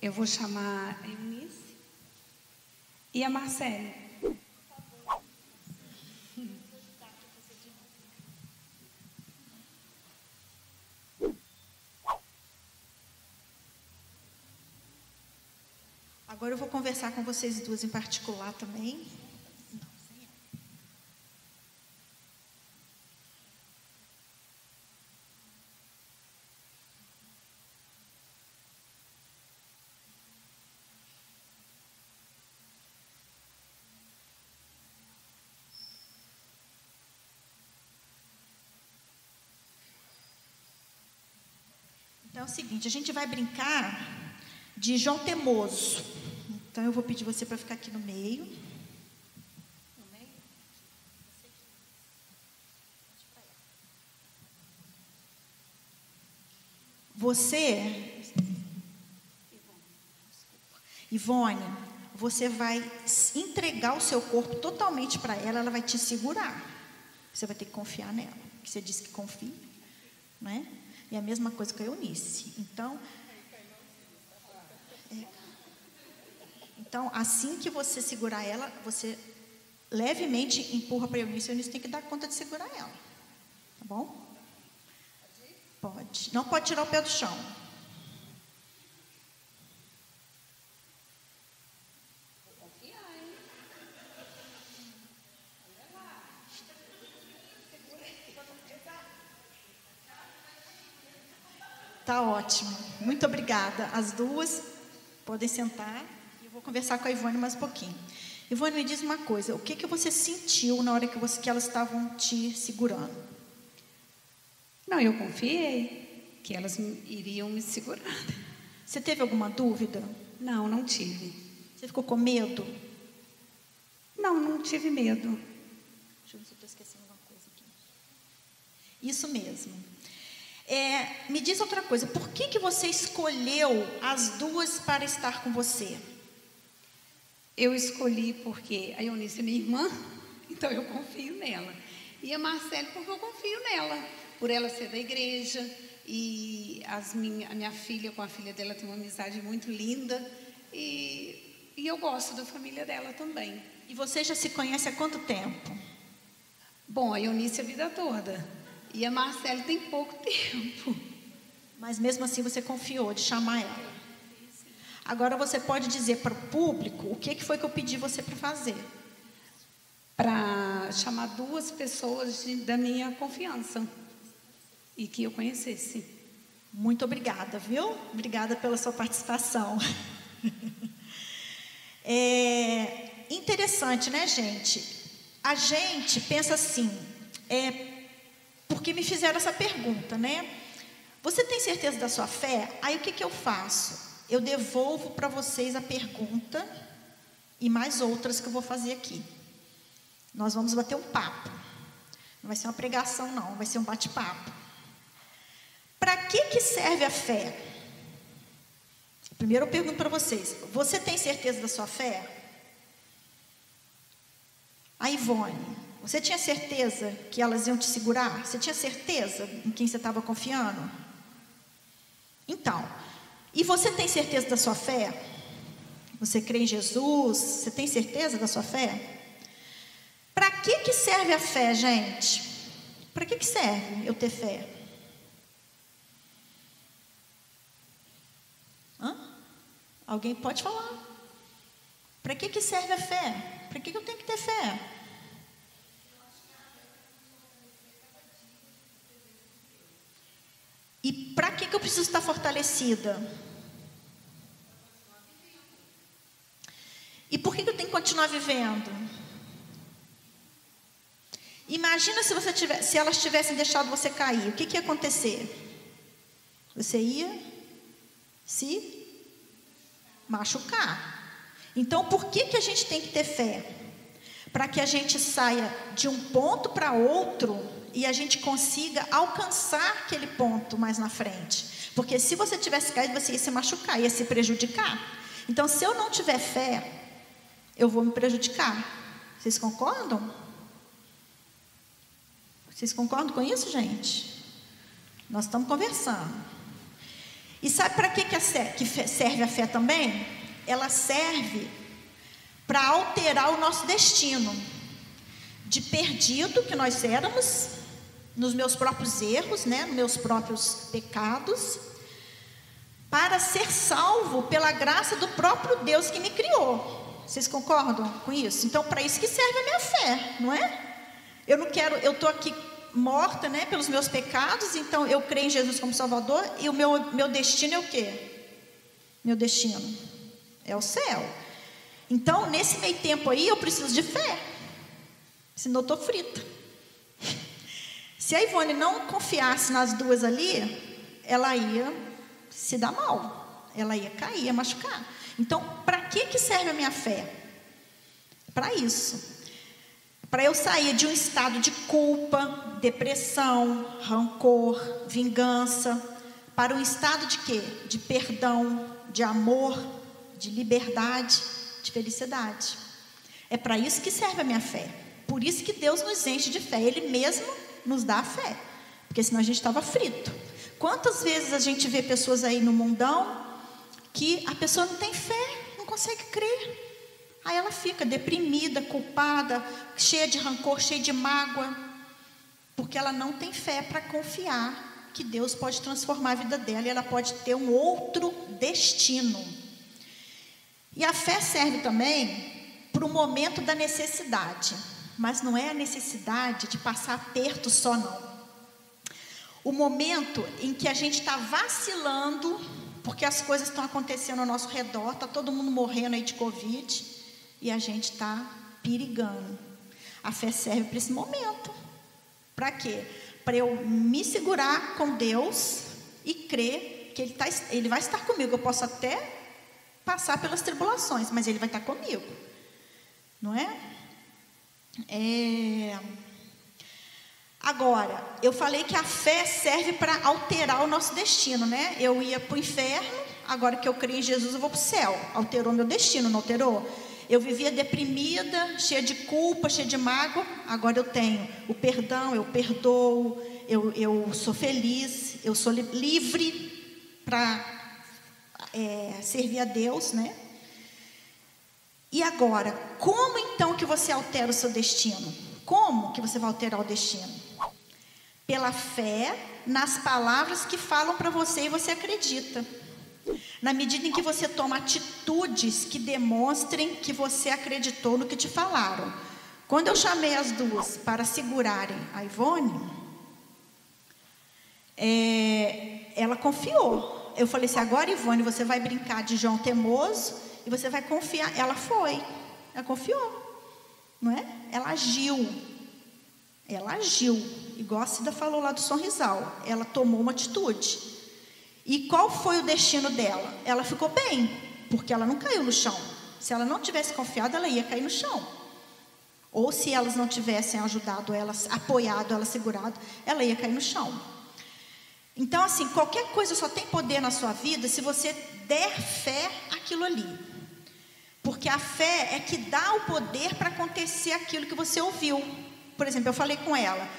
Eu vou chamar a Eunice e a Marcele. Agora eu vou conversar com vocês duas em particular também. Então é o seguinte, a gente vai brincar de João Teimoso. Então eu vou pedir você para ficar aqui no meio. Você, Ivone, você vai entregar o seu corpo totalmente para ela, ela vai te segurar. Você vai ter que confiar nela, porque você disse que confia, né? E a mesma coisa com a Eunice. Então, assim que você segurar ela, você levemente empurra para a Eunice. A Eunice tem que dar conta de segurar ela. Tá bom? Pode. Não pode tirar o pé do chão. Vou confiar, hein? Olha lá. Tá ótimo. Muito obrigada. As duas podem sentar. Eu vou conversar com a Ivone mais um pouquinho. Ivone, me diz uma coisa. O que você sentiu na hora que elas estavam te segurando? Não, eu confiei que elas iriam me segurar. Você teve alguma dúvida? Não, não tive. Você ficou com medo? Não, não tive medo. Deixa eu ver se eu estou esquecendo alguma coisa aqui. Isso mesmo. Me diz outra coisa. Por que você escolheu as duas para estar com você? Eu escolhi porque a Eunice é minha irmã, então eu confio nela. E a Marcele porque eu confio nela, por ela ser da igreja. E a minha filha com a filha dela tem uma amizade muito linda. E eu gosto da família dela também. E você já se conhece há quanto tempo? Bom, a Eunice a vida toda. E a Marcele tem pouco tempo. Mas mesmo assim você confiou de chamar ela. Agora você pode dizer para o público o que foi que eu pedi você para fazer. Para chamar duas pessoas da minha confiança. E que eu conhecesse. Muito obrigada, viu? Obrigada pela sua participação. Interessante, né, gente? A gente pensa assim, porque me fizeram essa pergunta, né? Você tem certeza da sua fé? Aí o que eu faço? Eu devolvo para vocês a pergunta e mais outras que eu vou fazer aqui. Nós vamos bater um papo. Não vai ser uma pregação, não. Vai ser um bate-papo. Para que serve a fé? Primeiro eu pergunto para vocês. Você tem certeza da sua fé? A Ivone, você tinha certeza que elas iam te segurar? Você tinha certeza em quem você estava confiando? Então, e você tem certeza da sua fé? Você crê em Jesus? Você tem certeza da sua fé? Para que serve a fé, gente? Para que serve eu ter fé? Alguém pode falar? Para que serve a fé? Para que eu tenho que ter fé? E para que eu preciso estar fortalecida? E por que eu tenho que continuar vivendo? Imagina se elas tivessem deixado você cair. O que ia acontecer? Você ia se machucar. Então, por que a gente tem que ter fé? Para que a gente saia de um ponto para outro e a gente consiga alcançar aquele ponto mais na frente. Porque se você tivesse caído, você ia se machucar, ia se prejudicar. Então, se eu não tiver fé, eu vou me prejudicar. Vocês concordam? Vocês concordam com isso, gente? Nós estamos conversando. E sabe para que serve a fé também? Ela serve para alterar o nosso destino. De perdido que nós éramos, nos meus próprios erros, né, nos meus próprios pecados, para ser salvo pela graça do próprio Deus que me criou. Vocês concordam com isso? Então, para isso que serve a minha fé, não é? Eu estou aqui morta, né, pelos meus pecados, então eu creio em Jesus como Salvador, e o meu destino é o quê? Meu destino é o céu. Então, nesse meio tempo aí, eu preciso de fé, senão eu estou frita. Se a Ivone não confiasse nas duas ali, ela ia se dar mal, ela ia cair, ia machucar. Então, para que serve a minha fé? Para isso. Para eu sair de um estado de culpa, depressão, rancor, vingança, para um estado de quê? De perdão, de amor, de liberdade, de felicidade. É para isso que serve a minha fé. Por isso que Deus nos enche de fé. Ele mesmo nos dá a fé, porque senão a gente estava frito. Quantas vezes a gente vê pessoas aí no mundão que a pessoa não tem fé, não consegue crer. Aí ela fica deprimida, culpada, cheia de rancor, cheia de mágoa, porque ela não tem fé para confiar que Deus pode transformar a vida dela e ela pode ter um outro destino. E a fé serve também para o momento da necessidade, mas não é a necessidade de passar aperto só não. O momento em que a gente está vacilando, porque as coisas estão acontecendo ao nosso redor, está todo mundo morrendo aí de Covid, e a gente está perigando. A fé serve para esse momento. Para quê? Para eu me segurar com Deus e crer que Ele vai estar comigo. Eu posso até passar pelas tribulações, mas Ele vai estar comigo. Não é? Agora, eu falei que a fé serve para alterar o nosso destino, né? Eu ia para o inferno, agora que eu creio em Jesus eu vou para o céu. Alterou meu destino, não alterou? Eu vivia deprimida, cheia de culpa, cheia de mágoa. Agora eu tenho o perdão, eu perdoo, eu sou feliz, eu sou livre para servir a Deus, né? E agora, como então que você altera o seu destino? Como que você vai alterar o destino? Pela fé nas palavras que falam para você e você acredita. Na medida em que você toma atitudes que demonstrem que você acreditou no que te falaram. Quando eu chamei as duas para segurarem a Ivone, ela confiou. Eu falei assim, agora Ivone, você vai brincar de João teimoso e você vai confiar. Ela confiou, não é? Ela agiu, igual a Cida falou lá do Sorrisal, ela tomou uma atitude. E qual foi o destino dela? Ela ficou bem, porque ela não caiu no chão. Se ela não tivesse confiado, ela ia cair no chão. Ou se elas não tivessem ajudado ela, apoiado ela, segurado, ela ia cair no chão. Então, assim, qualquer coisa só tem poder na sua vida se você der fé àquilo ali. Porque a fé é que dá o poder para acontecer aquilo que você ouviu. Por exemplo, eu falei com ela,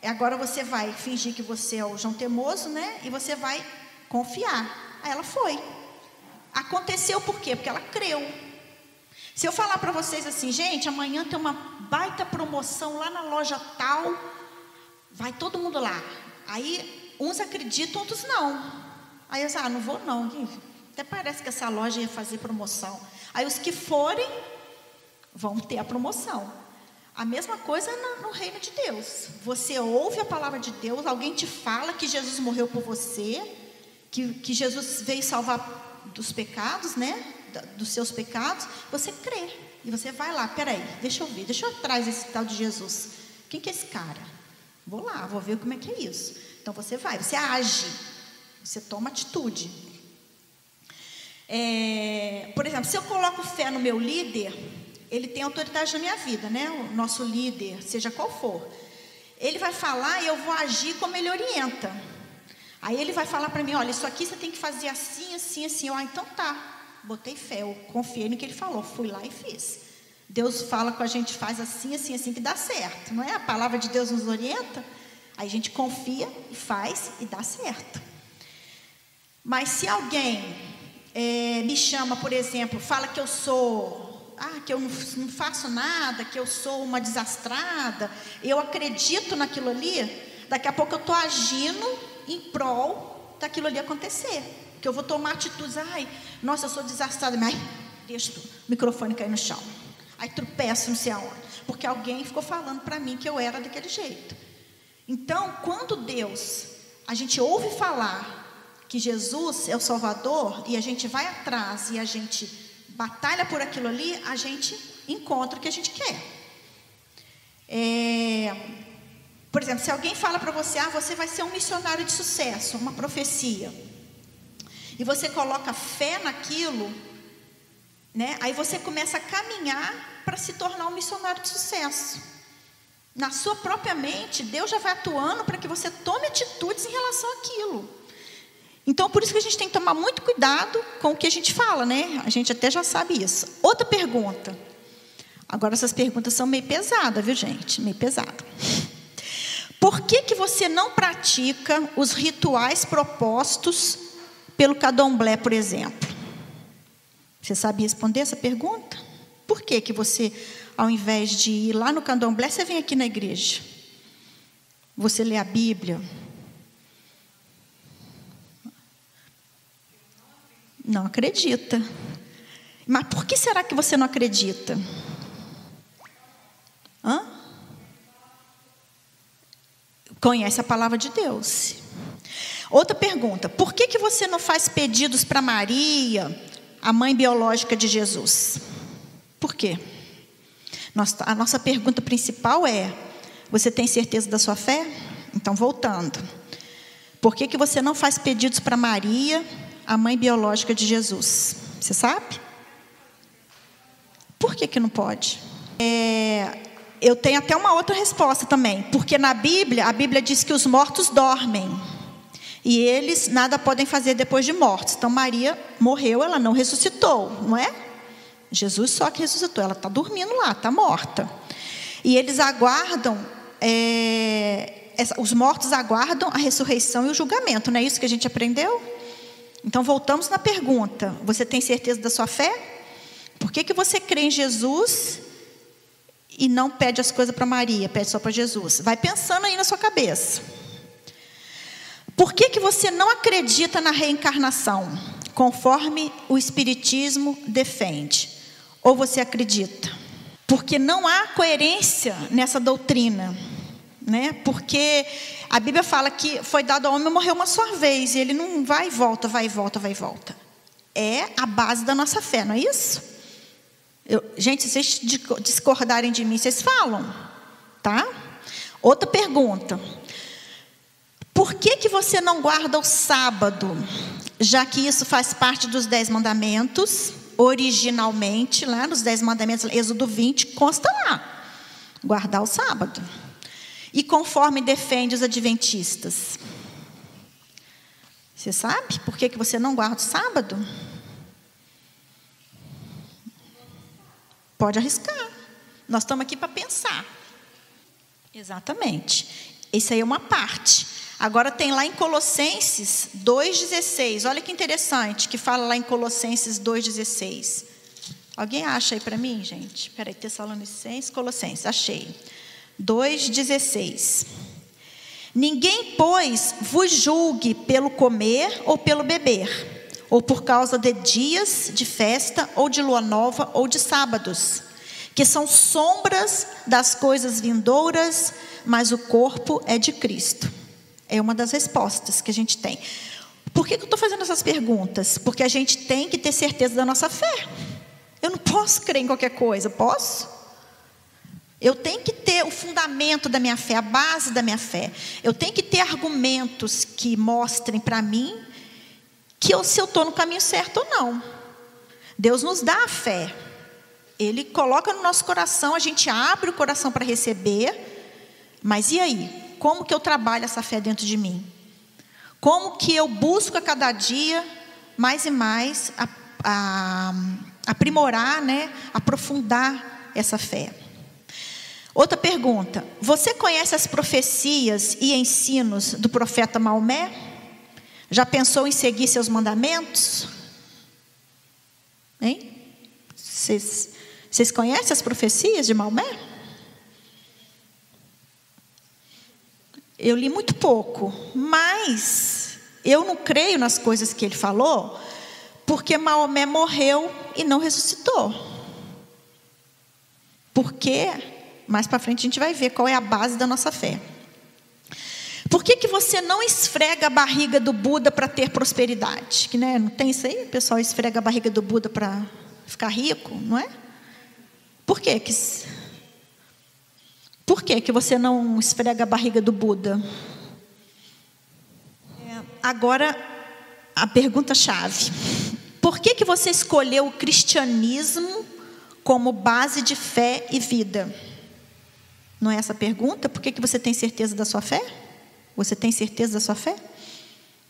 agora você vai fingir que você é o João teimoso, né? E você vai confiar. Aí ela foi. Aconteceu por quê? Porque ela creu. Se eu falar para vocês assim, gente, amanhã tem uma baita promoção lá na loja tal, vai todo mundo lá. Aí uns acreditam, outros não. Aí eu não vou não. Até parece que essa loja ia fazer promoção. Aí os que forem vão ter a promoção. A mesma coisa no reino de Deus. Você ouve a palavra de Deus, alguém te fala que Jesus morreu por você, que Jesus veio salvar dos pecados, né? Dos seus pecados. Você crê. E você vai lá, peraí, deixa eu ver, deixa eu atrás desse tal de Jesus. Quem que é esse cara? Vou lá, vou ver como é que é isso. Então você vai, você age, você toma atitude. Por exemplo, se eu coloco fé no meu líder, ele tem autoridade na minha vida, né? O nosso líder, seja qual for. Ele vai falar e eu vou agir como ele orienta. Aí ele vai falar para mim, olha, isso aqui você tem que fazer assim, assim, assim. Então tá. Botei fé, eu confiei no que ele falou, fui lá e fiz. Deus fala com a gente, faz assim, assim, assim, que dá certo. Não é? A palavra de Deus nos orienta. Aí a gente confia e faz e dá certo. Mas se alguém me chama, por exemplo, fala que eu sou, que eu não faço nada, que eu sou uma desastrada, eu acredito naquilo ali, daqui a pouco eu estou agindo em prol daquilo ali acontecer. Que eu vou tomar atitudes, nossa, eu sou desastrada, mas deixa o microfone cair no chão. Aí tropeço não sei aonde, porque alguém ficou falando para mim que eu era daquele jeito. Então, quando a gente ouve falar que Jesus é o Salvador, e a gente vai atrás, e a gente batalha por aquilo ali, a gente encontra o que a gente quer. Por exemplo, se alguém fala para você, você vai ser um missionário de sucesso, uma profecia, e você coloca fé naquilo, né? Aí você começa a caminhar para se tornar um missionário de sucesso. Na sua própria mente, Deus já vai atuando para que você tome atitudes em relação àquilo. Então, por isso que a gente tem que tomar muito cuidado com o que a gente fala, né? A gente até já sabe isso. Outra pergunta. Agora, essas perguntas são meio pesadas, viu, gente? Meio pesada. Por que você não pratica os rituais propostos pelo candomblé, por exemplo? Você sabe responder essa pergunta? Por que você, ao invés de ir lá no candomblé, você vem aqui na igreja? Você lê a Bíblia? Não acredita. Mas por que será que você não acredita? Conhece a palavra de Deus. Outra pergunta. Por que você não faz pedidos para Maria, a mãe biológica de Jesus? Por quê? A nossa pergunta principal é: você tem certeza da sua fé? Então, voltando. Por que você não faz pedidos para Maria, a mãe biológica de Jesus? Você sabe? Por que não pode? Eu tenho até uma outra resposta também. Porque na Bíblia, a Bíblia diz que os mortos dormem. E eles nada podem fazer depois de mortos. Então Maria morreu, ela não ressuscitou, não é? Jesus só que ressuscitou, ela está dormindo lá, está morta. E eles aguardam, os mortos aguardam a ressurreição e o julgamento. Não é isso que a gente aprendeu? Então voltamos na pergunta: você tem certeza da sua fé? Por que você crê em Jesus e não pede as coisas para Maria, pede só para Jesus? Vai pensando aí na sua cabeça. Por que você não acredita na reencarnação, conforme o Espiritismo defende? Ou você acredita? Porque não há coerência nessa doutrina, né? Porque a Bíblia fala que foi dado ao homem morrer uma só vez, e ele não vai e volta, vai e volta, vai e volta. É a base da nossa fé, não é isso? Gente, se vocês discordarem de mim, vocês falam, tá? Outra pergunta. Por que você não guarda o sábado, já que isso faz parte dos 10 mandamentos, originalmente, lá nos 10 mandamentos, Êxodo 20, consta lá, guardar o sábado. E conforme defende os adventistas. Você sabe por que você não guarda o sábado? Pode arriscar. Nós estamos aqui para pensar. Exatamente. Isso aí é uma parte. Agora tem lá em Colossenses 2,16. Olha que interessante que fala lá em Colossenses 2,16. Alguém acha aí para mim, gente? Espera aí, Tessalonicenses, Colossenses, achei. 2,16. Ninguém, pois, vos julgue pelo comer ou pelo beber, ou por causa de dias de festa, ou de lua nova, ou de sábados, que são sombras das coisas vindouras, mas o corpo é de Cristo. É uma das respostas que a gente tem. Por que eu estou fazendo essas perguntas? Porque a gente tem que ter certeza da nossa fé. Eu não posso crer em qualquer coisa, posso? Eu tenho que ter o fundamento da minha fé, a base da minha fé. Eu tenho que ter argumentos que mostrem para mim se eu estou no caminho certo ou não. Deus nos dá a fé. Ele coloca no nosso coração, a gente abre o coração para receber. Mas e aí? Como que eu trabalho essa fé dentro de mim? Como que eu busco a cada dia, mais e mais, aprimorar, né? Aprofundar essa fé? Outra pergunta. Você conhece as profecias e ensinos do profeta Maomé? Já pensou em seguir seus mandamentos? Hein? Vocês conhecem as profecias de Maomé? Eu li muito pouco, mas eu não creio nas coisas que ele falou, porque Maomé morreu e não ressuscitou. Porque, mais para frente a gente vai ver qual é a base da nossa fé. Por que você não esfrega a barriga do Buda para ter prosperidade? Que, né, não tem isso aí? O pessoal esfrega a barriga do Buda para ficar rico, não é? Por que você não esfrega a barriga do Buda? Agora, a pergunta-chave. Por que você escolheu o cristianismo como base de fé e vida? Não é essa a pergunta? Por que você tem certeza da sua fé? Você tem certeza da sua fé?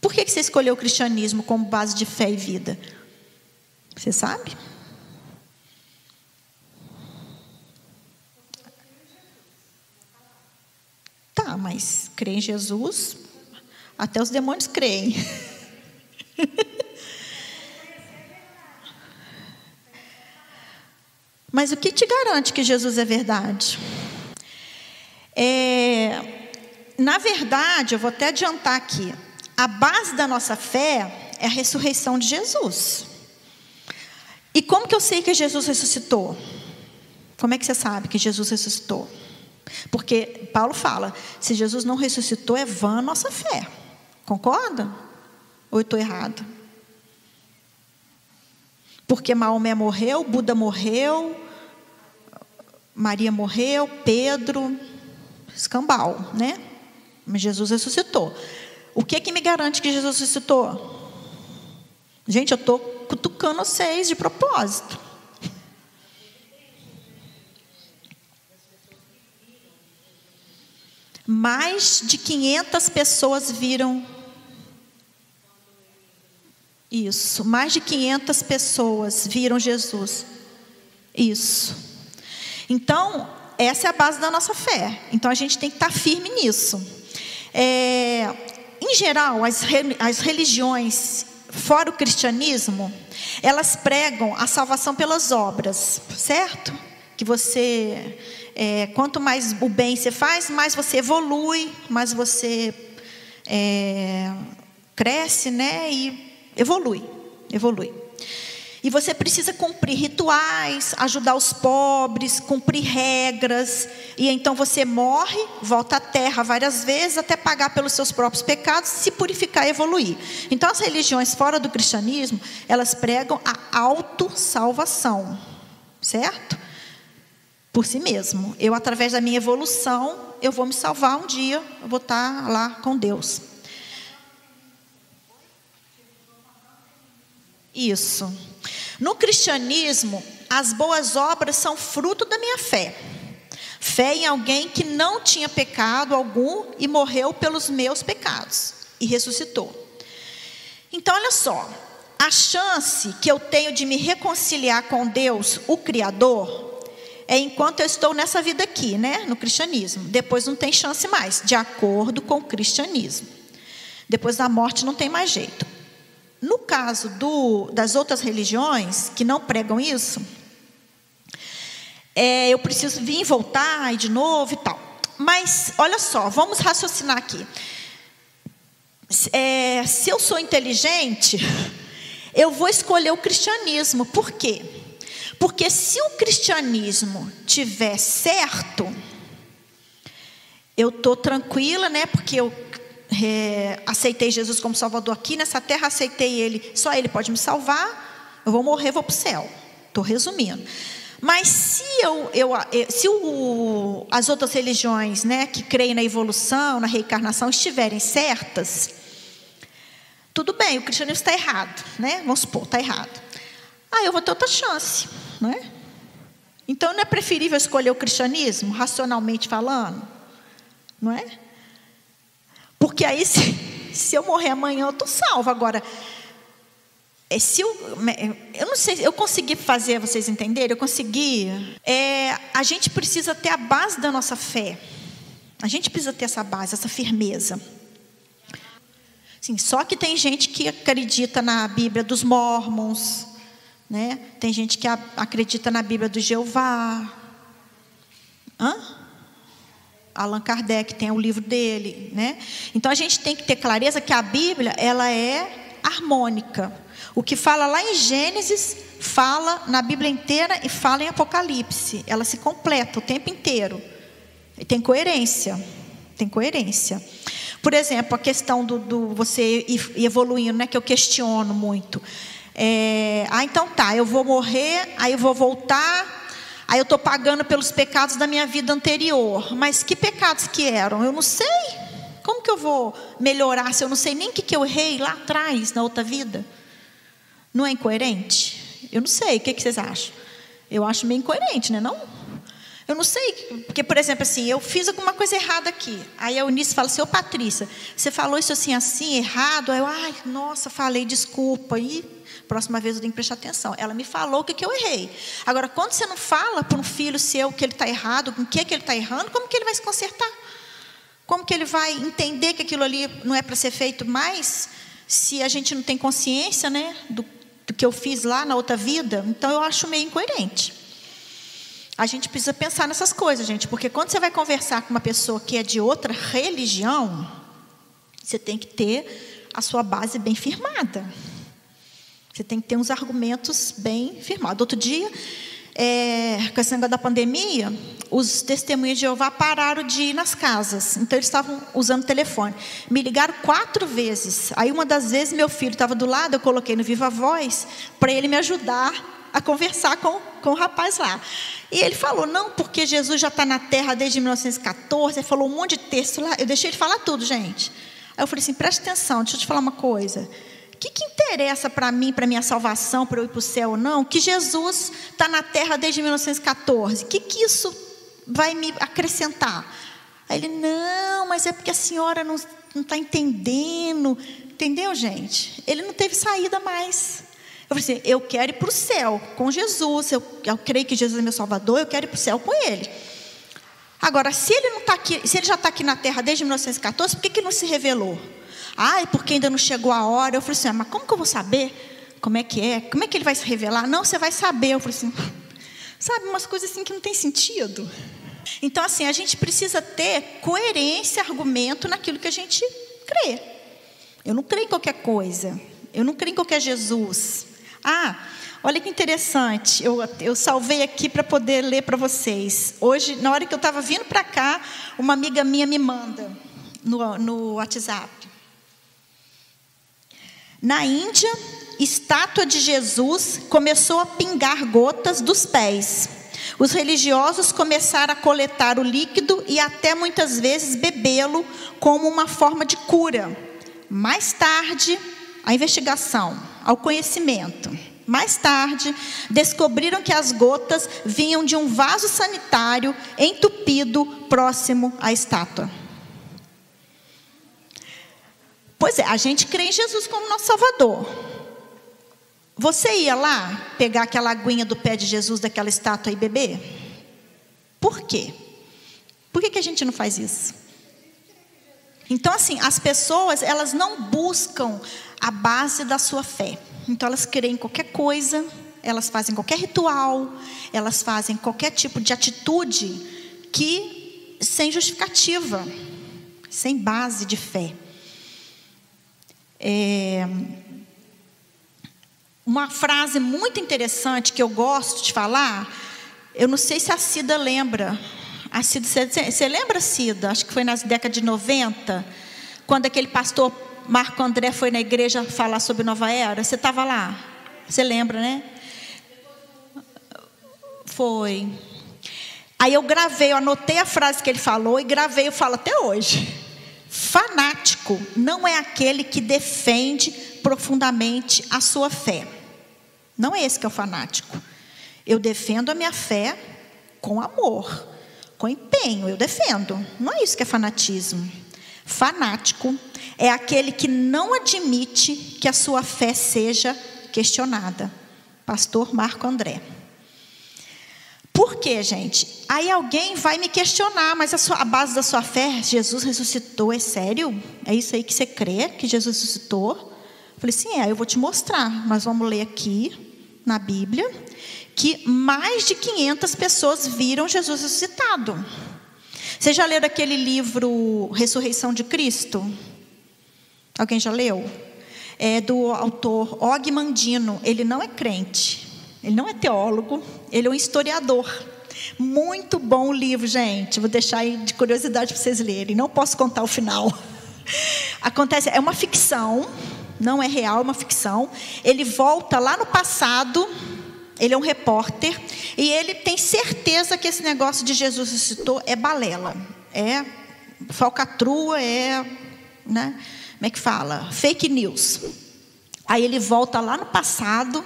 Por que você escolheu o cristianismo como base de fé e vida? Você sabe? Tá, mas crer em Jesus, até os demônios creem. Mas o que te garante que Jesus é verdade? Na verdade, eu vou até adiantar aqui, a base da nossa fé é a ressurreição de Jesus. E como que eu sei que Jesus ressuscitou? Como é que você sabe que Jesus ressuscitou? Porque Paulo fala, se Jesus não ressuscitou, é vã a nossa fé. Concorda? Ou eu estou errado? Porque Maomé morreu, Buda morreu, Maria morreu, Pedro, escambau, né? Mas Jesus ressuscitou. O que me garante que Jesus ressuscitou? Gente, eu estou cutucando vocês de propósito. Mais de 500 pessoas viram isso. Mais de 500 pessoas viram Jesus. Isso. Então, essa é a base da nossa fé. Então, a gente tem que estar firme nisso. Em geral, as religiões fora o cristianismo, elas pregam a salvação pelas obras, certo? Que você, quanto mais o bem você faz, mais você evolui, mais você cresce, né? E evolui. E você precisa cumprir rituais, ajudar os pobres, cumprir regras. E então você morre, volta à terra várias vezes, até pagar pelos seus próprios pecados, se purificar e evoluir. Então as religiões fora do cristianismo, elas pregam a autossalvação, certo? Por si mesmo. Eu, através da minha evolução, eu vou me salvar um dia, eu vou estar lá com Deus. Isso. No cristianismo, as boas obras são fruto da minha fé. Fé em alguém que não tinha pecado algum e morreu pelos meus pecados e ressuscitou. Então, olha só, a chance que eu tenho de me reconciliar com Deus, o Criador, é enquanto eu estou nessa vida aqui, né, no cristianismo. Depois não tem chance mais, de acordo com o cristianismo. Depois da morte não tem mais jeito. No caso das outras religiões que não pregam isso, eu preciso vir e voltar e de novo e tal. Mas, olha só, vamos raciocinar aqui. Se eu sou inteligente, eu vou escolher o cristianismo. Por quê? Porque se o cristianismo tiver certo, eu estou tranquila, né? Porque eu aceitei Jesus como Salvador aqui nessa terra, aceitei Ele, só Ele pode me salvar, eu vou morrer, vou para o céu. Estou resumindo. Mas se as outras religiões, né, que creem na evolução, na reencarnação, estiverem certas, tudo bem, o cristianismo está errado, né? Vamos supor, está errado. Eu vou ter outra chance, não é? Então não é preferível escolher o cristianismo, racionalmente falando? Não é? Porque aí, se eu morrer amanhã, eu estou salva. Agora, eu não sei, eu consegui fazer vocês entenderem? Eu consegui. A gente precisa ter a base da nossa fé. A gente precisa ter essa base, essa firmeza. Sim, só que tem gente que acredita na Bíblia dos Mormons, né? Tem gente que acredita na Bíblia do Jeová. Allan Kardec tem o livro dele, né? Então a gente tem que ter clareza que a Bíblia, ela é harmônica. O que fala lá em Gênesis, fala na Bíblia inteira e fala em Apocalipse. Ela se completa o tempo inteiro. E tem coerência. Tem coerência. Por exemplo, a questão do você ir evoluindo, né, que eu questiono muito. Então tá, eu vou morrer, aí eu vou voltar, aí eu estou pagando pelos pecados da minha vida anterior. Mas que pecados que eram? Eu não sei. Como que eu vou melhorar se eu não sei nem o que eu errei lá atrás, na outra vida? Não é incoerente? Eu não sei, o que vocês acham? Eu acho meio incoerente, né, não? Eu não sei, porque, por exemplo, assim, eu fiz alguma coisa errada aqui. Aí a Eunice fala assim, ô Patrícia, você falou isso assim, errado. Aí eu, nossa, falei, desculpa. E próxima vez eu tenho que prestar atenção. Ela me falou o que eu errei. Agora, quando você não fala para um filho seu que ele está errado, com o que ele está errando, como que ele vai se consertar? Como que ele vai entender que aquilo ali não é para ser feito mais, se a gente não tem consciência, né, do que eu fiz lá na outra vida? Então, eu acho meio incoerente. A gente precisa pensar nessas coisas, gente, porque quando você vai conversar com uma pessoa que é de outra religião, você tem que ter a sua base bem firmada. Você tem que ter uns argumentos bem firmados. Outro dia, com esse negócio da pandemia, os testemunhas de Jeová pararam de ir nas casas. Então, eles estavam usando o telefone. Me ligaram 4 vezes. Aí, uma das vezes, meu filho estava do lado, eu coloquei no Viva Voz, para ele me ajudar a conversar com o rapaz lá. E ele falou, não, porque Jesus já está na terra desde 1914. Ele falou um monte de texto lá. Eu deixei ele falar tudo, gente. Aí eu falei assim, presta atenção, deixa eu te falar uma coisa. O que interessa para mim, para minha salvação, para eu ir para o céu ou não, que Jesus está na terra desde 1914? O que isso vai me acrescentar? Aí ele, não, mas é porque a senhora não está entendendo. Entendeu, gente? Ele não teve saída mais. Eu falei assim, eu quero ir para o céu com Jesus, eu creio que Jesus é meu Salvador, eu quero ir para o céu com Ele. Agora, se ele não tá aqui, se ele já está aqui na terra desde 1914, por que ele não se revelou? É porque ainda não chegou a hora. Eu falei assim, mas como que eu vou saber como é que é? Como é que ele vai se revelar? Não, você vai saber. Eu falei assim, sabe, umas coisas assim que não tem sentido. Então, assim, a gente precisa ter coerência, argumento naquilo que a gente crê. Eu não creio em qualquer coisa. Eu não creio em qualquer Jesus. Olha que interessante, eu salvei aqui para poder ler para vocês. Hoje, na hora que eu estava vindo para cá, uma amiga minha me manda no WhatsApp. Na Índia, estátua de Jesus começou a pingar gotas dos pés. Os religiosos começaram a coletar o líquido e até muitas vezes bebê-lo como uma forma de cura. Mais tarde, a investigação, ao conhecimento. Mais tarde, descobriram que as gotas vinham de um vaso sanitário entupido próximo à estátua. Pois é, a gente crê em Jesus como nosso Salvador. Você ia lá pegar aquela aguinha do pé de Jesus daquela estátua e beber? Por quê? Por que a gente não faz isso? Então, assim, as pessoas, elas não buscam a base da sua fé. Então, elas creem em qualquer coisa, elas fazem qualquer ritual, elas fazem qualquer tipo de atitude que sem justificativa, sem base de fé. Uma frase muito interessante que eu gosto de falar, eu não sei se a Cida lembra. A Cida, você lembra, Cida? Acho que foi nas décadas de 90, quando aquele pastor Marco André foi na igreja falar sobre Nova Era. Você estava lá? Você lembra, né? Foi. Aí eu gravei, eu anotei a frase que ele falou e gravei, eu falo até hoje. Fanático não é aquele que defende profundamente a sua fé. Não é esse que é o fanático. Eu defendo a minha fé com amor, com empenho, eu defendo. Não é isso que é fanatismo. Fanático é aquele que não admite que a sua fé seja questionada. Pastor Marco André. Por quê, gente? Aí alguém vai me questionar, mas a base da sua fé, Jesus ressuscitou, é sério? É isso aí que você crê, que Jesus ressuscitou? Eu falei, sim, eu vou te mostrar. Nós vamos ler aqui, na Bíblia, que mais de 500 pessoas viram Jesus ressuscitado. Vocês já leram aquele livro Ressurreição de Cristo? Alguém já leu? É do autor Og Mandino. Ele não é crente, ele não é teólogo, ele é um historiador. Muito bom o livro, gente. Vou deixar aí de curiosidade para vocês lerem. Não posso contar o final. Acontece, é uma ficção, não é real, é uma ficção. Ele volta lá no passado. Ele é um repórter e ele tem certeza que esse negócio de Jesus ressuscitou é balela, é falcatrua, né? Como é que fala? Fake news. Aí ele volta lá no passado,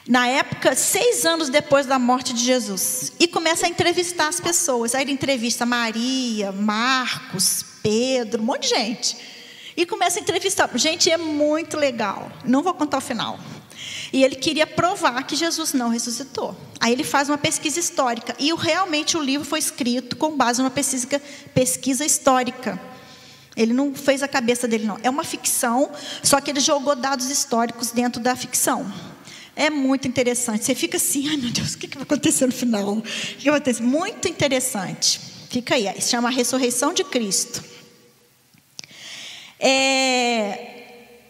na época, 6 anos depois da morte de Jesus, e começa a entrevistar as pessoas. Aí ele entrevista Maria, Marcos, Pedro, um monte de gente. E começa a entrevistar. Gente, é muito legal. Não vou contar o final. E ele queria provar que Jesus não ressuscitou. Aí ele faz uma pesquisa histórica. E realmente o livro foi escrito com base numa pesquisa histórica. Ele não fez a cabeça dele, não. É uma ficção, só que ele jogou dados históricos dentro da ficção. É muito interessante. Você fica assim, ai meu Deus, o que vai acontecer no final? O que vai acontecer? Muito interessante. Fica aí, se chama Ressurreição de Cristo.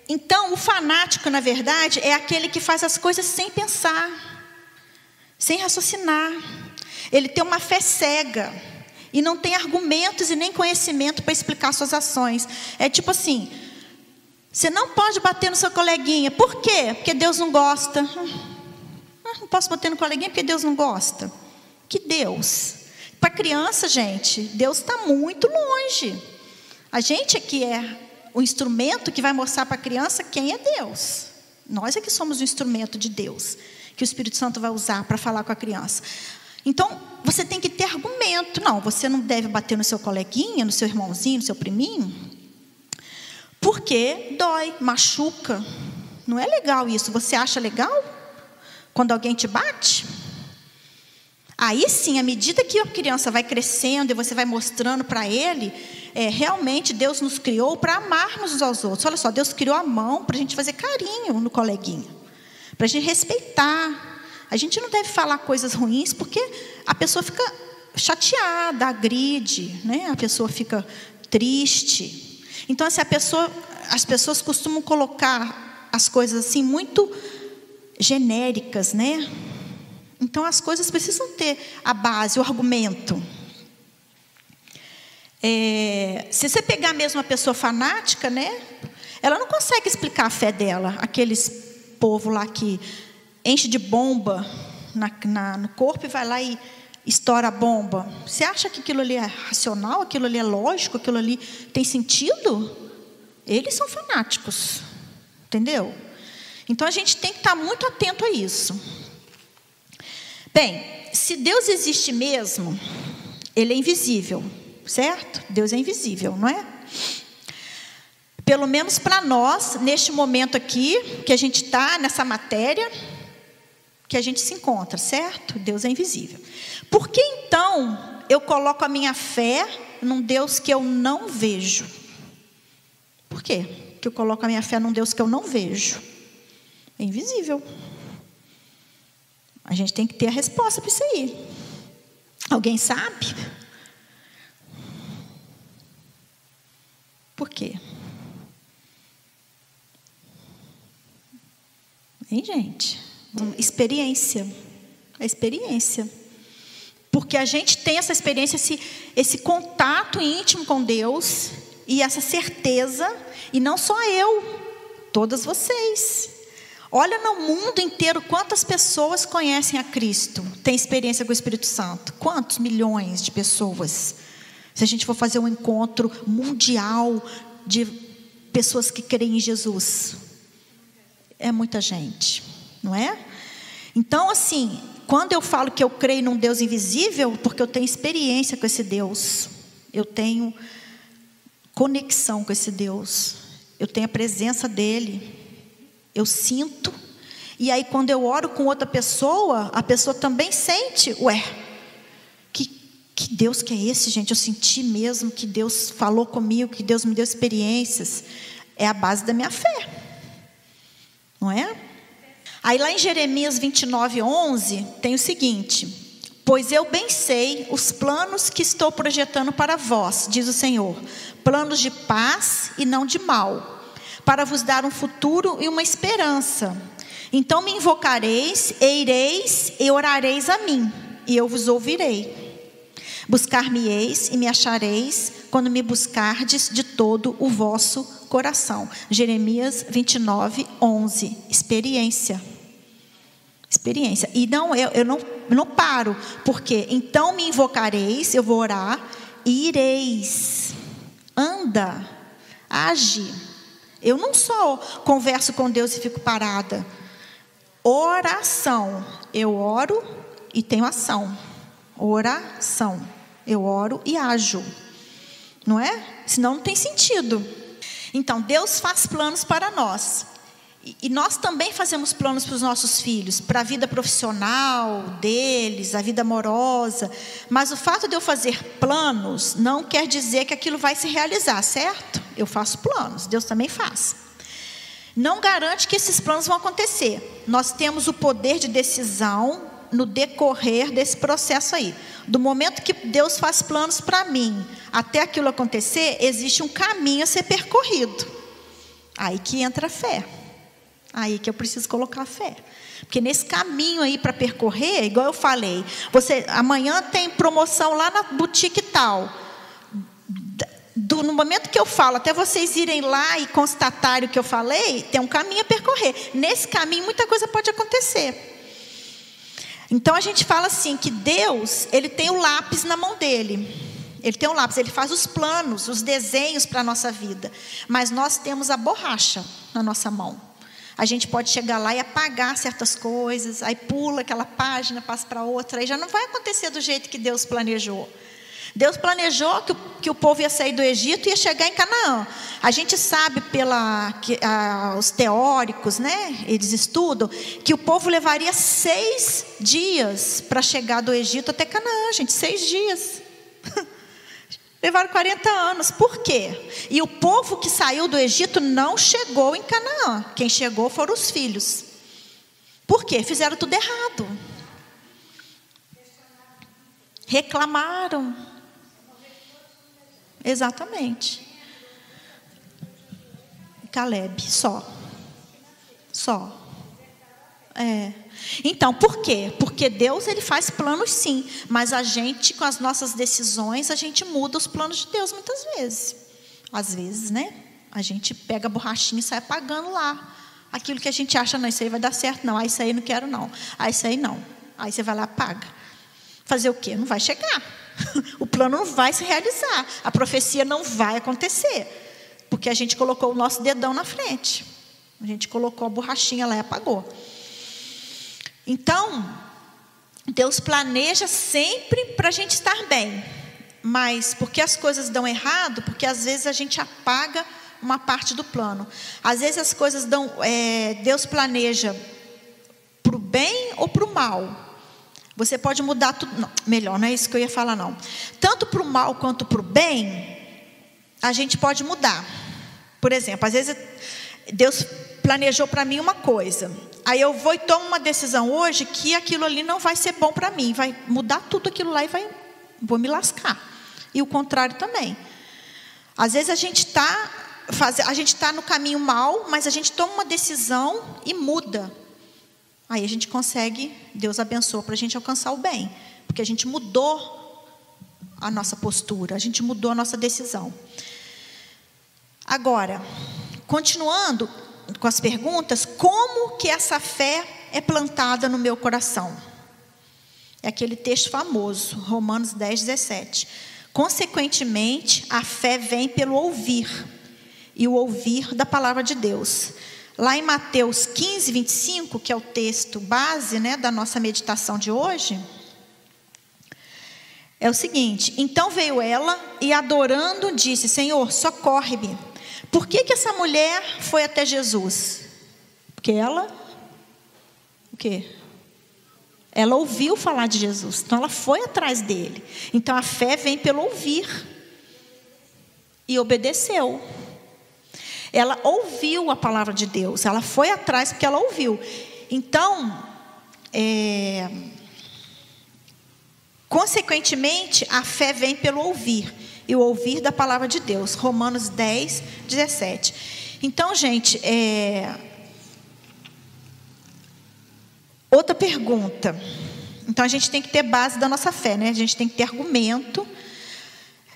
Então, o fanático, na verdade, é aquele que faz as coisas sem pensar, sem raciocinar. Ele tem uma fé cega e não tem argumentos e nem conhecimento para explicar suas ações. É tipo assim, você não pode bater no seu coleguinha. Por quê? Porque Deus não gosta. Não posso bater no coleguinha porque Deus não gosta. Que Deus? Para criança, gente, Deus está muito longe. A gente aqui é o instrumento que vai mostrar para a criança quem é Deus. Nós é que somos o instrumento de Deus, que o Espírito Santo vai usar para falar com a criança. Então, você tem que ter argumento. Não, você não deve bater no seu coleguinha, no seu irmãozinho, no seu priminho, porque dói, machuca. Não é legal isso. Você acha legal quando alguém te bate? Aí sim, à medida que a criança vai crescendo e você vai mostrando para ele, realmente Deus nos criou para amarmos uns aos outros. Olha só, Deus criou a mão para a gente fazer carinho no coleguinha, para a gente respeitar. A gente não deve falar coisas ruins, porque a pessoa fica chateada, agride, né? A pessoa fica triste. Então, assim, as pessoas costumam colocar as coisas assim muito genéricas, né? Então, as coisas precisam ter a base, o argumento. Se você pegar mesmo uma pessoa fanática, né? Ela não consegue explicar a fé dela. Aqueles povo lá que enche de bomba no corpo e vai lá e estoura a bomba. Você acha que aquilo ali é racional? Aquilo ali é lógico? Aquilo ali tem sentido? Eles são fanáticos. Entendeu? Então, a gente tem que estar muito atento a isso. Bem, se Deus existe mesmo, Ele é invisível, certo? Deus é invisível, não é? Pelo menos para nós, neste momento aqui, que a gente está nessa matéria, que a gente se encontra, certo? Deus é invisível. Por que então eu coloco a minha fé num Deus que eu não vejo? Por quê que eu coloco a minha fé num Deus que eu não vejo? É invisível. A gente tem que ter a resposta para isso aí. Alguém sabe? Por quê? Hein, gente? Experiência. A experiência. Porque a gente tem essa experiência, esse contato íntimo com Deus, e essa certeza, e não só eu, todas vocês. Olha no mundo inteiro quantas pessoas conhecem a Cristo, têm experiência com o Espírito Santo. Quantos milhões de pessoas? Se a gente for fazer um encontro mundial de pessoas que creem em Jesus, é muita gente, não é? Então, assim, quando eu falo que eu creio num Deus invisível, porque eu tenho experiência com esse Deus, eu tenho conexão com esse Deus, eu tenho a presença dEle, eu sinto, E aí quando eu oro com outra pessoa, a pessoa também sente, que Deus que é esse, gente? Eu senti mesmo que Deus falou comigo, que Deus me deu experiências. É a base da minha fé, não é? Aí lá em Jeremias 29:11 tem o seguinte: pois eu bem sei os planos que estou projetando para vós, diz o Senhor, planos de paz e não de mal, para vos dar um futuro e uma esperança. Então me invocareis, e ireis e orareis a mim, e eu vos ouvirei. Buscar-me-eis e me achareis, quando me buscardes de todo o vosso coração. Jeremias 29:11. Experiência. E eu não paro, porque então me invocareis, eu vou orar, e ireis. Anda, age. Eu não só converso com Deus e fico parada. Oração. Eu oro e tenho ação. Oração. Eu oro e ajo. Não é? Senão não tem sentido. Então, Deus faz planos para nós. E nós também fazemos planos para os nossos filhos, para a vida profissional deles, a vida amorosa. Mas o fato de eu fazer planos não quer dizer que aquilo vai se realizar, certo? Eu faço planos, Deus também faz. Não garante que esses planos vão acontecer. Nós temos o poder de decisão no decorrer desse processo aí. Do momento que Deus faz planos para mim, até aquilo acontecer, existe um caminho a ser percorrido. Aí que entra a fé. Aí que eu preciso colocar a fé. Porque nesse caminho aí para percorrer, igual eu falei, amanhã tem promoção lá na boutique tal. No momento que eu falo, até vocês irem lá e constatarem o que eu falei, tem um caminho a percorrer. Nesse caminho muita coisa pode acontecer. Então a gente fala assim, que Deus, Ele tem o lápis na mão dEle. Ele tem um lápis, Ele faz os planos, os desenhos para a nossa vida. Mas nós temos a borracha na nossa mão. A gente pode chegar lá e apagar certas coisas, aí pula aquela página, passa para outra, aí já não vai acontecer do jeito que Deus planejou. Deus planejou que o povo ia sair do Egito e ia chegar em Canaã. A gente sabe os teóricos, né? Eles estudam que o povo levaria 6 dias para chegar do Egito até Canaã, gente, 6 dias. Levaram 40 anos. Por quê? E o povo que saiu do Egito não chegou em Canaã. Quem chegou foram os filhos. Por quê? Fizeram tudo errado. Reclamaram. Exatamente. Caleb, só. Então, por quê? Porque Deus, Ele faz planos sim, mas a gente, com as nossas decisões, a gente muda os planos de Deus muitas vezes. Às vezes, né? A gente pega a borrachinha e sai apagando lá aquilo que a gente acha, não, isso aí vai dar certo, não, isso aí não quero não, isso aí não. Aí você vai lá e apaga. Fazer o quê? Não vai chegar. O plano não vai se realizar. A profecia não vai acontecer. Porque a gente colocou o nosso dedão na frente. A gente colocou a borrachinha lá e apagou. Então, Deus planeja sempre para a gente estar bem. Mas porque as coisas dão errado? Porque às vezes a gente apaga uma parte do plano. Às vezes as coisas Deus planeja para o bem ou para o mal. Você pode mudar tudo. Não, melhor, não é isso que eu ia falar não. Tanto para o mal quanto para o bem, a gente pode mudar. Por exemplo, às vezes Deus planejou para mim uma coisa. Aí eu vou e tomo uma decisão hoje que aquilo ali não vai ser bom para mim. Vai mudar tudo aquilo lá e vou me lascar. E o contrário também. Às vezes a gente está no caminho mal, mas a gente toma uma decisão e muda. Aí a gente consegue, Deus abençoa para a gente alcançar o bem. Porque a gente mudou a nossa postura, a gente mudou a nossa decisão. Agora, continuando com as perguntas, como que essa fé é plantada no meu coração? É aquele texto famoso, Romanos 10:17. Consequentemente, a fé vem pelo ouvir, e o ouvir da palavra de Deus. Lá em Mateus 15:25, que é o texto base, né, da nossa meditação de hoje, é o seguinte: então veio ela e adorando disse, Senhor, socorre-me. Por que essa mulher foi até Jesus? Porque ela quê? Ela ouviu falar de Jesus, então ela foi atrás dele. Então a fé vem pelo ouvir. E obedeceu. Ela ouviu a palavra de Deus, ela foi atrás porque ela ouviu. Então, consequentemente, a fé vem pelo ouvir. E o ouvir da palavra de Deus. Romanos 10, 17. Então, gente, outra pergunta. Então, a gente tem que ter base da nossa fé, né? A gente tem que ter argumento.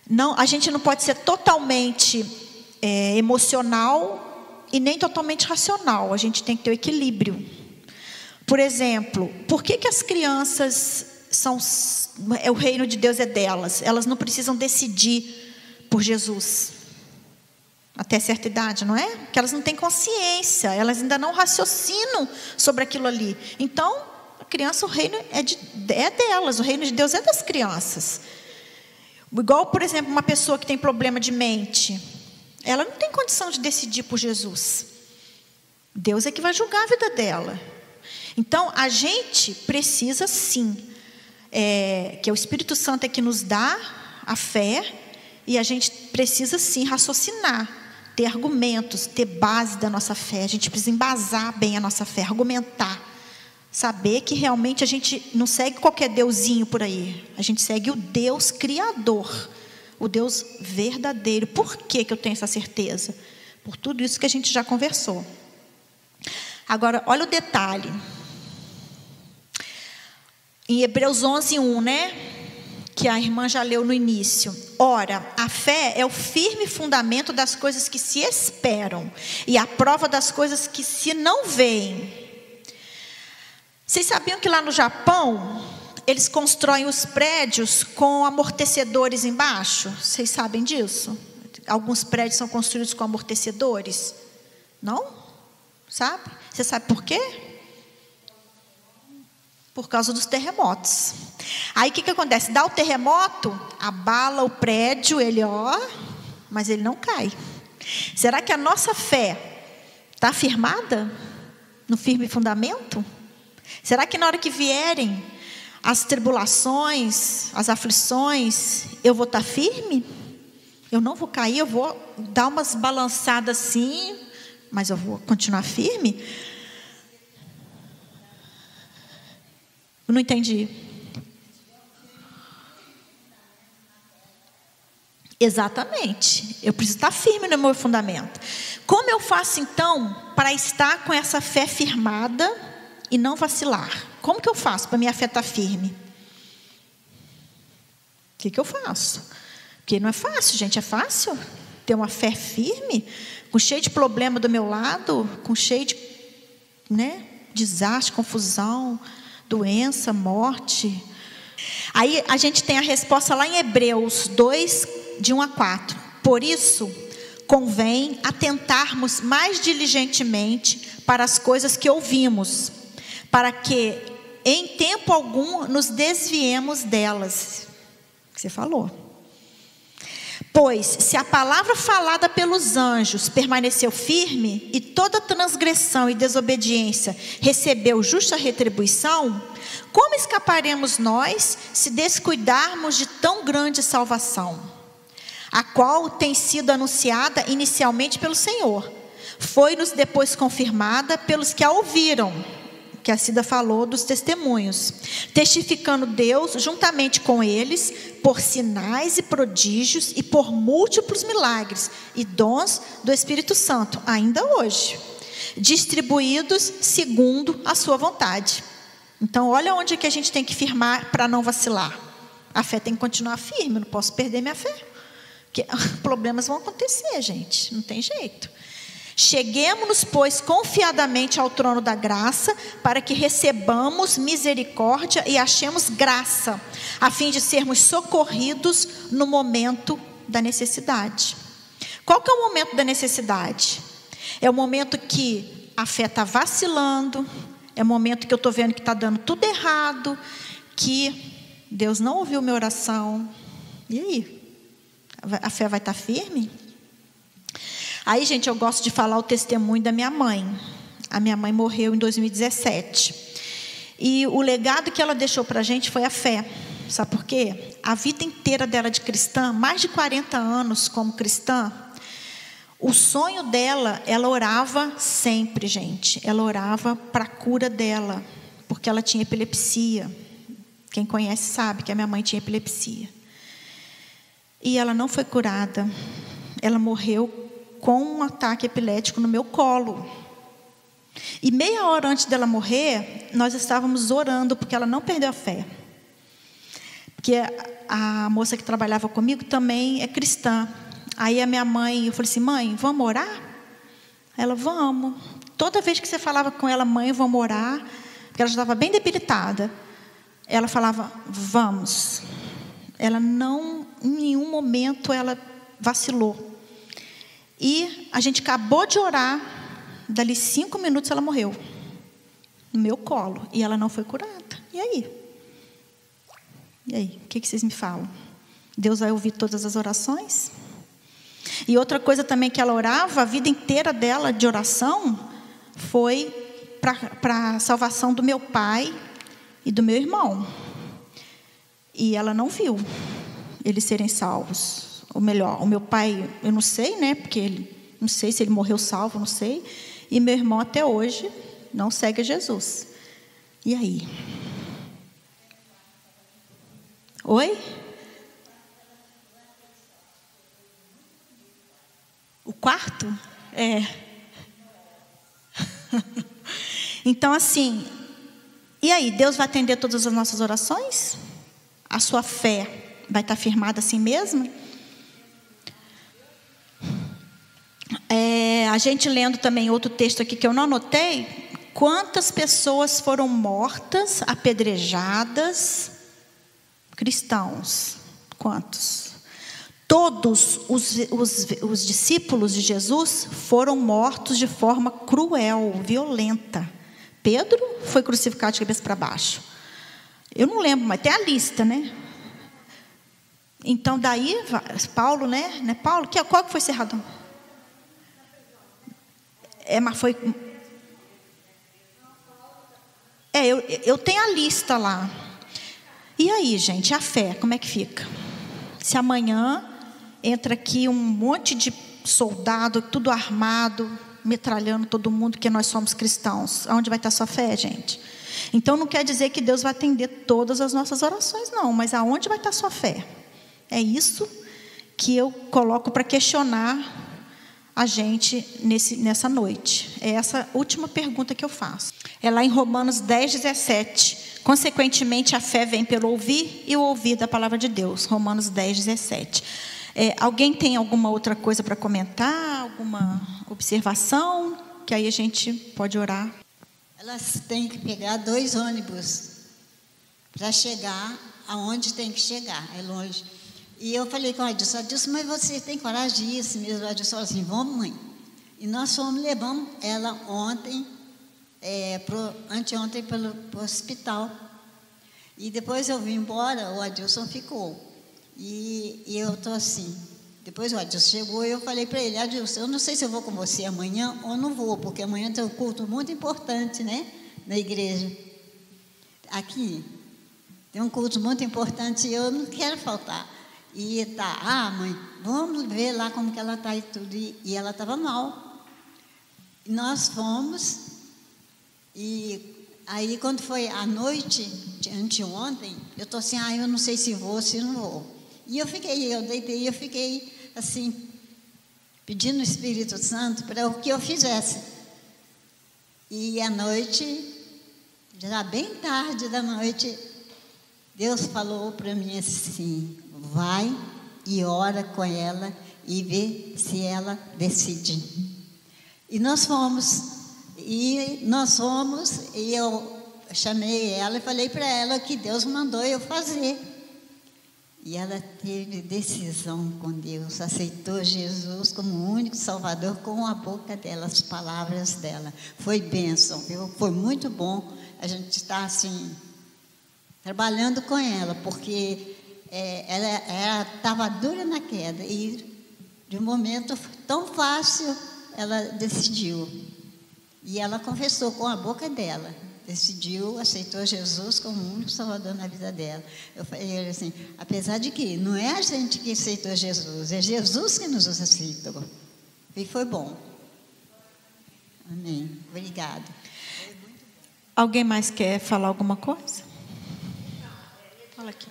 Não, a gente não pode ser totalmente emocional e nem totalmente racional. A gente tem que ter o equilíbrio. Por exemplo, por que as crianças o reino de Deus é delas? Elas não precisam decidir por Jesus até certa idade, não é? Porque elas não têm consciência, elas ainda não raciocinam sobre aquilo ali. Então, a criança, o reino é delas, o reino de Deus é das crianças. Igual, por exemplo, uma pessoa que tem problema de mente, ela não tem condição de decidir por Jesus. Deus é que vai julgar a vida dela. Então, a gente precisa sim, que é o Espírito Santo é que nos dá a fé, e a gente precisa sim raciocinar, ter argumentos, ter base da nossa fé. A gente precisa embasar bem a nossa fé, argumentar. Saber que realmente a gente não segue qualquer deusinho por aí. A gente segue o Deus Criador. O Deus verdadeiro. Por que eu tenho essa certeza? Por tudo isso que a gente já conversou. Agora, olha o detalhe. Em Hebreus 11, 1, né? Que a irmã já leu no início. Ora, a fé é o firme fundamento das coisas que se esperam. E a prova das coisas que se não veem. Vocês sabiam que lá no Japão, eles constroem os prédios com amortecedores embaixo? Vocês sabem disso? Alguns prédios são construídos com amortecedores. Não? Sabe? Você sabe por quê? Por causa dos terremotos. Aí o que acontece? Dá o terremoto, abala o prédio, mas ele não cai. Será que a nossa fé está firmada no firme fundamento? Será que na hora que vierem as tribulações, as aflições, eu vou estar firme? Eu não vou cair, eu vou dar umas balançadas assim, mas eu vou continuar firme? Eu não entendi. Exatamente. Eu preciso estar firme no meu fundamento. Como eu faço então para estar com essa fé firmada e não vacilar? Como que eu faço para minha fé estar firme? O que eu faço? Porque não é fácil, gente. É fácil ter uma fé firme, com cheio de problema do meu lado, com cheio de desastre, confusão, doença, morte. Aí a gente tem a resposta lá em Hebreus 2, de 1 a 4. Por isso, convém atentarmos mais diligentemente para as coisas que ouvimos, para que em tempo algum nos desviemos delas. Que você falou. Pois, se a palavra falada pelos anjos permaneceu firme, e toda transgressão e desobediência recebeu justa retribuição, como escaparemos nós se descuidarmos de tão grande salvação? A qual tem sido anunciada inicialmente pelo Senhor. Foi-nos depois confirmada pelos que a ouviram, que a Cida falou dos testemunhos, testificando Deus juntamente com eles, por sinais e prodígios e por múltiplos milagres e dons do Espírito Santo, ainda hoje, distribuídos segundo a sua vontade. Então, olha onde é que a gente tem que firmar para não vacilar. A fé tem que continuar firme, eu não posso perder minha fé. Porque problemas vão acontecer, gente, não tem jeito. Cheguemo-nos, pois, confiadamente ao trono da graça, para que recebamos misericórdia e achemos graça, a fim de sermos socorridos no momento da necessidade. Qual que é o momento da necessidade? É o momento que a fé está vacilando, é o momento que eu estou vendo que está dando tudo errado, que Deus não ouviu minha oração. E aí? A fé vai estar firme? Aí, gente, eu gosto de falar o testemunho da minha mãe. A minha mãe morreu em 2017. E o legado que ela deixou para a gente foi a fé. Sabe por quê? A vida inteira dela de cristã, mais de 40 anos como cristã, o sonho dela, ela orava sempre, gente. Ela orava para a cura dela, porque ela tinha epilepsia. Quem conhece sabe que a minha mãe tinha epilepsia. E ela não foi curada. Ela morreu com um ataque epilético no meu colo. E meia hora antes dela morrer, nós estávamos orando, porque ela não perdeu a fé. Porque a moça que trabalhava comigo também é cristã. Aí a minha mãe, eu falei assim, mãe, vamos orar? Ela, vamos. Toda vez que você falava com ela, mãe, vamos orar, porque ela já estava bem debilitada, ela falava, vamos. Ela não, em nenhum momento, ela vacilou. E a gente acabou de orar, dali 5 minutos ela morreu. No meu colo. E ela não foi curada. E aí? E aí? O que vocês me falam? Deus vai ouvir todas as orações? E outra coisa também que ela orava, a vida inteira dela de oração, foi para a salvação do meu pai e do meu irmão. E ela não viu eles serem salvos. Ou melhor, o meu pai, eu não sei, né? Porque ele, não sei se ele morreu salvo, não sei. E meu irmão até hoje não segue a Jesus. E aí? Oi? O quarto? É. Então, assim, e aí, Deus vai atender todas as nossas orações? A sua fé vai estar firmada assim mesmo? A gente lendo também outro texto aqui que eu não anotei. Quantas pessoas foram mortas, apedrejadas? Cristãos. Quantos? Todos os discípulos de Jesus foram mortos de forma cruel, violenta. Pedro foi crucificado de cabeça para baixo. Eu não lembro, mas tem a lista, né? Então, daí, Paulo, né? Paulo, qual que foi cerrado? Mas foi... eu tenho a lista lá. E aí, gente, a fé, como é que fica? Se amanhã entra aqui um monte de soldado, tudo armado, metralhando todo mundo, que nós somos cristãos, aonde vai estar a sua fé, gente? Então, não quer dizer que Deus vai atender todas as nossas orações, não. Mas aonde vai estar a sua fé? É isso que eu coloco para questionar a gente nessa noite. É essa última pergunta que eu faço. É lá em Romanos 10, 17. Consequentemente, a fé vem pelo ouvir e o ouvir da palavra de Deus. Romanos 10, 17. Alguém tem alguma outra coisa para comentar? Alguma observação? Que aí a gente pode orar. Elas têm que pegar 2 ônibus para chegar aonde tem que chegar. É longe. E eu falei com a Adilson, mas você tem coragem de ir assim mesmo? A Adilson falou assim, vamos, mãe. E nós levamos ela ontem, anteontem, para o hospital. E depois eu vim embora, o Adilson ficou. E eu estou assim. Depois o Adilson chegou e eu falei para ele, Adilson, eu não sei se eu vou com você amanhã ou não vou, porque amanhã tem um culto muito importante, né, na igreja. Aqui, tem um culto muito importante e eu não quero faltar. E mãe, vamos ver lá como que ela está e tudo. E ela estava mal. E nós fomos, e aí quando foi à noite, anteontem, eu estou assim, eu não sei se vou, se não vou. E eu deitei, eu fiquei assim, pedindo o Espírito Santo para o que eu fizesse. E à noite, já bem tarde da noite, Deus falou para mim assim, vai e ora com ela e vê se ela decide. E nós fomos, e eu chamei ela e falei para ela que Deus mandou eu fazer. E ela teve decisão com Deus, aceitou Jesus como o único Salvador com a boca dela, as palavras dela. Foi bênção, viu? Foi muito bom a gente estar assim, trabalhando com ela, porque ela estava dura na queda e de um momento tão fácil ela decidiu. E ela confessou com a boca dela. decidiu, aceitou Jesus como o único salvador na vida dela. Eu falei assim, apesar de que não é a gente que aceitou Jesus, é Jesus que nos aceitou. E foi bom. Amém. Obrigada. Alguém mais quer falar alguma coisa? Fala aqui.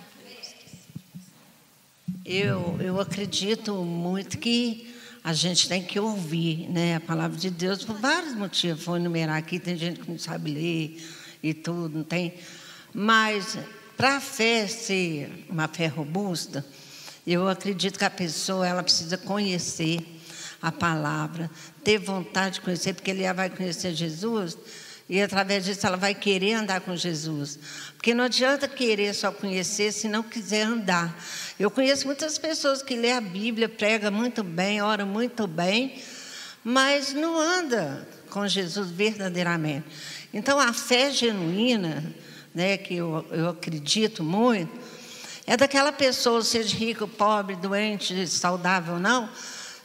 Eu acredito muito que a gente tem que ouvir, né, a palavra de Deus por vários motivos. Vou enumerar aqui, tem gente que não sabe ler e tudo, não tem. Mas para a fé ser uma fé robusta, eu acredito que a pessoa ela precisa conhecer a palavra, ter vontade de conhecer, porque ela vai conhecer Jesus e através disso ela vai querer andar com Jesus. Porque não adianta querer só conhecer se não quiser andar. Eu conheço muitas pessoas que lêem a Bíblia, pregam muito bem, oram muito bem, mas não anda com Jesus verdadeiramente. Então, a fé genuína, né, que eu acredito muito, é daquela pessoa, seja rica, pobre, doente, saudável ou não,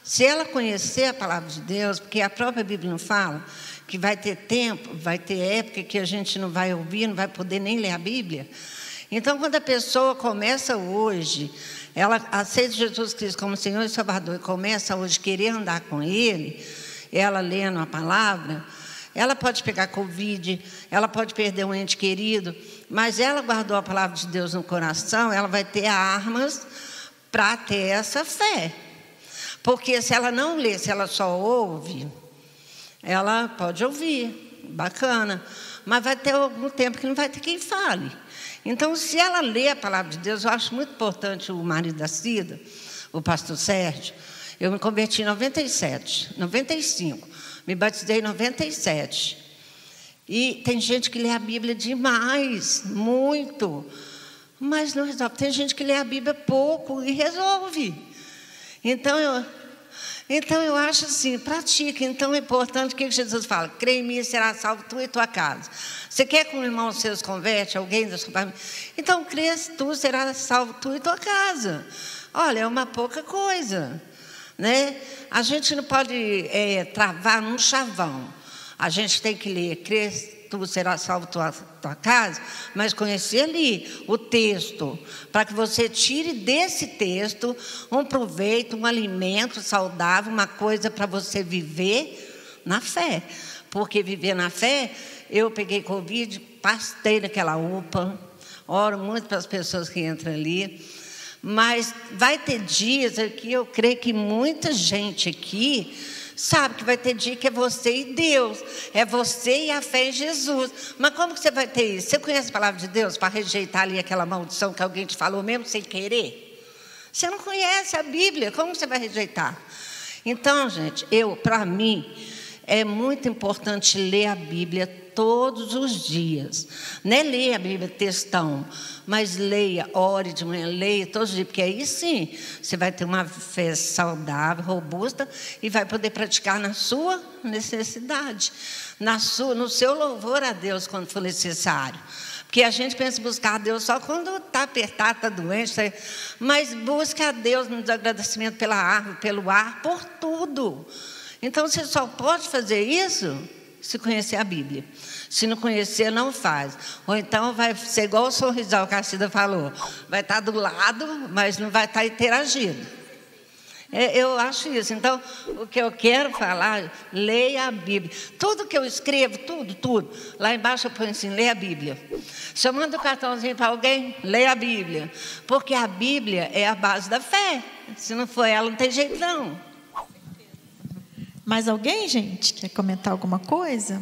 se ela conhecer a palavra de Deus, porque a própria Bíblia não fala que vai ter tempo, vai ter época que a gente não vai ouvir, não vai poder nem ler a Bíblia. Então, quando a pessoa começa hoje, ela aceita Jesus Cristo como Senhor e Salvador, e começa hoje a querer andar com Ele, ela lendo a palavra, ela pode pegar Covid, ela pode perder um ente querido, mas ela guardou a palavra de Deus no coração, ela vai ter armas para ter essa fé. Porque se ela não lê, se ela só ouve, ela pode ouvir, bacana, mas vai ter algum tempo que não vai ter quem fale. Então, se ela lê a palavra de Deus, eu acho muito importante o marido da Cida, o pastor Sérgio. Eu me converti em 95, me batizei em 97. E tem gente que lê a Bíblia demais, muito, mas não resolve. Tem gente que lê a Bíblia pouco e resolve. Então eu acho assim, pratica. Então é importante o que Jesus fala: crê em mim, será salvo tu e tua casa. Você quer que um irmão seu se converte, alguém da sua família? Então crê, tu será salvo tu e tua casa. Olha, é uma pouca coisa, né? A gente não pode travar num chavão. A gente tem que ler, crê, tu será salvo tua casa, mas conhecer ali o texto, para que você tire desse texto um proveito, um alimento saudável, uma coisa para você viver na fé. Porque viver na fé, eu peguei Covid, pastei naquela UPA, oro muito para as pessoas que entram ali, mas vai ter dias aqui, eu creio que muita gente aqui sabe que vai ter dia que é você e Deus, é você e a fé em Jesus. Mas como que você vai ter isso? Você conhece a palavra de Deus para rejeitar ali aquela maldição que alguém te falou mesmo sem querer? Você não conhece a Bíblia, como você vai rejeitar? Então, gente, para mim, é muito importante ler a Bíblia todos os dias. Não é ler a Bíblia textão, mas leia, ore de manhã, leia todos os dias, porque aí sim, você vai ter uma fé saudável, robusta, e vai poder praticar na sua necessidade, no seu louvor a Deus quando for necessário. Porque a gente pensa em buscar a Deus só quando está apertado, está doente, mas busca a Deus no agradecimento pela árvore, pelo ar, por tudo. Então, você só pode fazer isso se conhecer a Bíblia. Se não conhecer, não faz. Ou então vai ser igual o sorrisal que a Cida falou. Vai estar do lado, mas não vai estar interagindo. Eu acho isso. Então, o que eu quero falar, leia a Bíblia. Tudo que eu escrevo, tudo. Lá embaixo eu ponho assim, leia a Bíblia. Se eu mando um cartãozinho para alguém, leia a Bíblia. Porque a Bíblia é a base da fé. Se não for ela, não tem jeito não. Mais alguém, gente? Quer comentar alguma coisa?